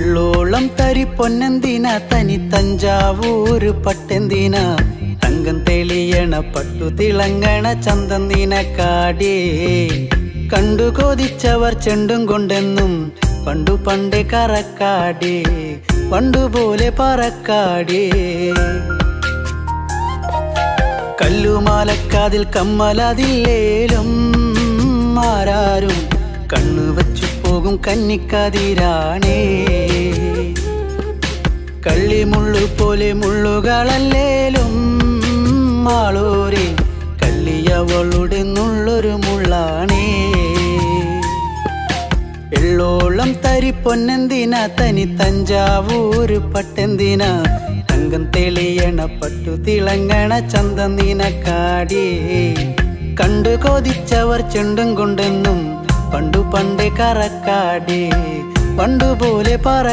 എള്ളോളം തരി പൊന്നെന്തിന തനി തഞ്ചാവൂര് പട്ടെന്തിന തങ്കം തെളിയണ പട്ടു തിളങ്ങണ ചന്തം നിനക്കാടേ കണ്ടു കൊതിച്ചവർ ചെണ്ടും കൊണ്ടെന്നും പണ്ടു പണ്ടേ കറക്കാടേ പണ്ടുപോലെ പറക്കാടേ കല്ലുമാലക്കാതിൽ കമ്മലതില്ലേലും ആരാരും കണ്ണു വച്ചു പോകും കന്നിക്കതിരാണേ കള്ളിമുള്ളു പോലെ മുള്ളുകളല്ലേലും ആളൂരെ കള്ളിയവളുടെ നുള്ളൊരു മുള്ളാണേ എള്ളോളം തരി പൊന്നെന്തിന തനി തഞ്ചാവൂര് പട്ടെന്തിന തങ്കം തെളിയണ പട്ടു തിളങ്ങണ ചന്തം നിനക്കാടേ കണ്ടു കൊതിച്ചവർ ചെണ്ടും കൊണ്ടെന്നും പണ്ടു പണ്ടേ കറക്കാടേ പണ്ടുപോലെ പറ